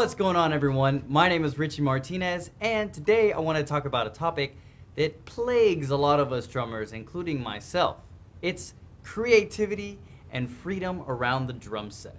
What's going on, everyone? My name is Richie Martinez, and today I want to talk about a topic that plagues a lot of us drummers, including myself. It's creativity and freedom around the drum set.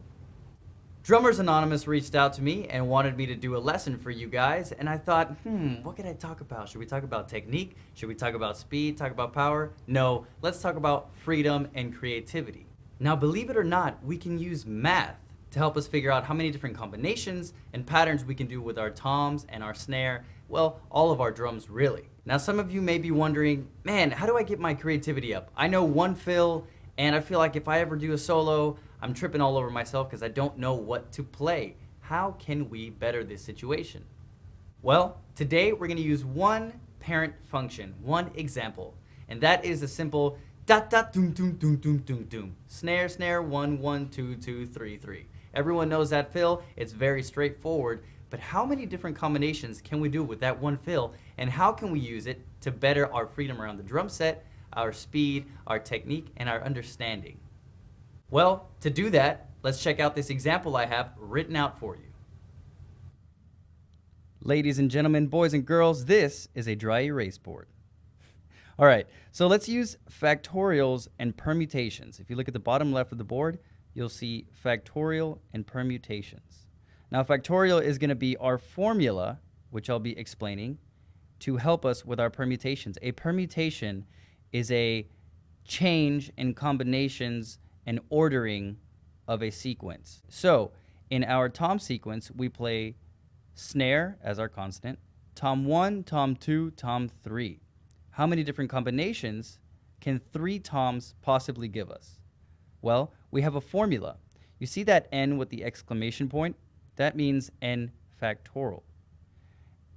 Drummers Anonymous reached out to me and wanted me to do a lesson for you guys, and I thought, what could I talk about? Should we talk about technique? Should we talk about speed? Talk about power? No, let's talk about freedom and creativity. Now, believe it or not, we can use math to help us figure out how many different combinations and patterns we can do with our toms and our snare, well, all of our drums really. Now, some of you may be wondering, man, how do I get my creativity up? I know one fill, and I feel like if I ever do a solo, I'm tripping all over myself because I don't know what to play. How can we better this situation? Well, today we're going to use one parent function, one example, and that is a simple da da doom doom doom doom doom doom. Snare, snare, 1 1 2 2 3 3. Everyone knows that fill. It's very straightforward, but how many different combinations can we do with that one fill, and how can we use it to better our freedom around the drum set, our speed, our technique, and our understanding? Well, to do that, let's check out this example I have written out for you. Ladies and gentlemen, boys and girls, this is a dry erase board. All right, so let's use factorials and permutations. If you look at the bottom left of the board, you'll see factorial and permutations. Now, factorial is going to be our formula, which I'll be explaining, to help us with our permutations. A permutation is a change in combinations and ordering of a sequence. So in our tom sequence, we play snare as our constant, tom 1, tom 2, tom 3. How many different combinations can 3 toms possibly give us? Well, we have a formula. You see that n with the exclamation point? That means n factorial.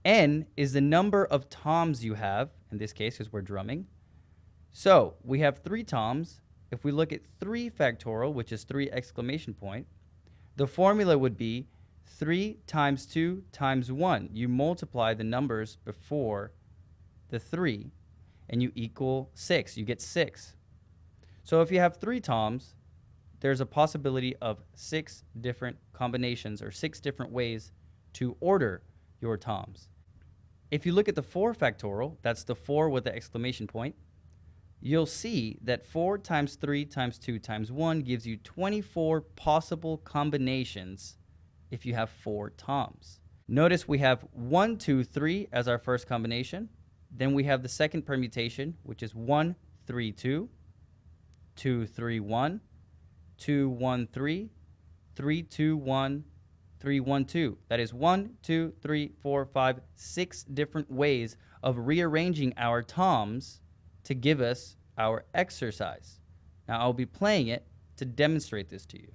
N is the number of toms you have, in this case because we're drumming. So we have 3 toms. If we look at 3 factorial, which is 3 exclamation point, the formula would be 3 times 2 times 1. You multiply the numbers before the 3, and you equal 6. You get 6. So if you have 3 toms, there's a possibility of 6 different combinations or 6 different ways to order your toms. If you look at the 4 factorial, that's the 4 with the exclamation point, you'll see that 4 times 3 times 2 times 1 gives you 24 possible combinations if you have 4 toms. Notice we have 1, 2, 3 as our first combination. Then we have the second permutation, which is 1, 3, 2, 2, 3, 1, 2, 1, 3, 3, 2, 1, 3, 1, 2. That is 1, 2, 3, 4, 5, 6 different ways of rearranging our toms to give us our exercise. Now I'll be playing it to demonstrate this to you.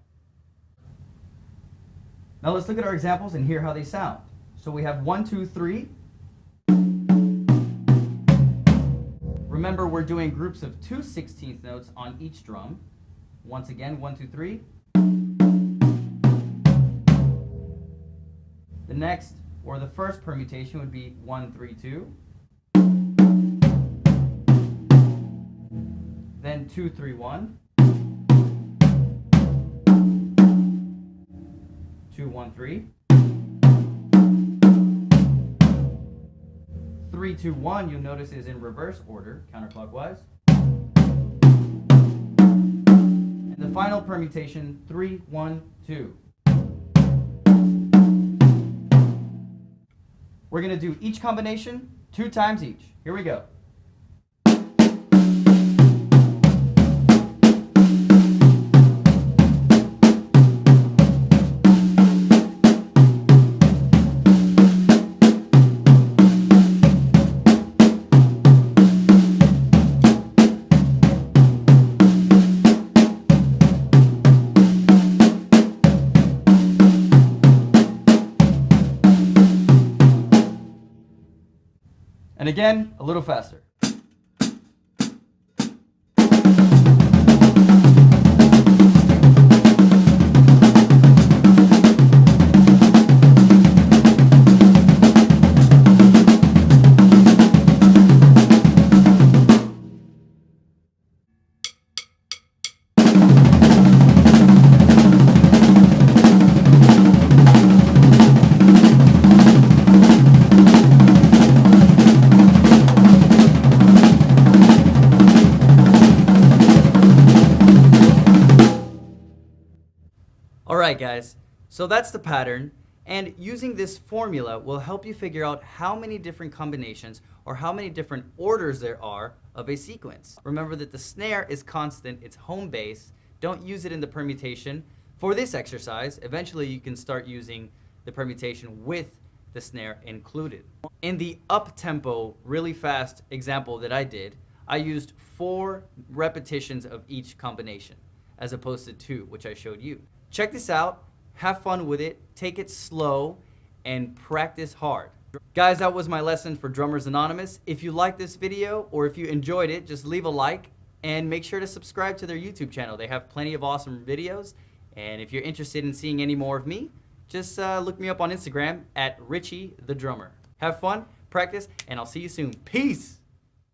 Now let's look at our examples and hear how they sound. So we have 1, 2, 3. Remember, we're doing groups of 2 16th notes on each drum. Once again, 1, 2, 3. The next, or the first permutation would be 1, 3, 2. Then 2, 3, 1. 2, 1, 3. 3, 2, 1, you'll notice is in reverse order, counterclockwise. And the final permutation, 3, 1, 2. We're going to do each combination 2 times each. Here we go. And again, a little faster. All right, guys. So that's the pattern. And using this formula will help you figure out how many different combinations or how many different orders there are of a sequence. Remember that the snare is constant, it's home base. Don't use it in the permutation. For this exercise, eventually you can start using the permutation with the snare included. In the up-tempo, really fast example that I did, I used 4 repetitions of each combination as opposed to 2, which I showed you. Check this out, have fun with it, take it slow, and practice hard. Guys, that was my lesson for Drummers Anonymous. If you liked this video or if you enjoyed it, just leave a like and make sure to subscribe to their YouTube channel. They have plenty of awesome videos. And if you're interested in seeing any more of me, just look me up on Instagram at Richie the Drummer. Have fun, practice, and I'll see you soon. Peace!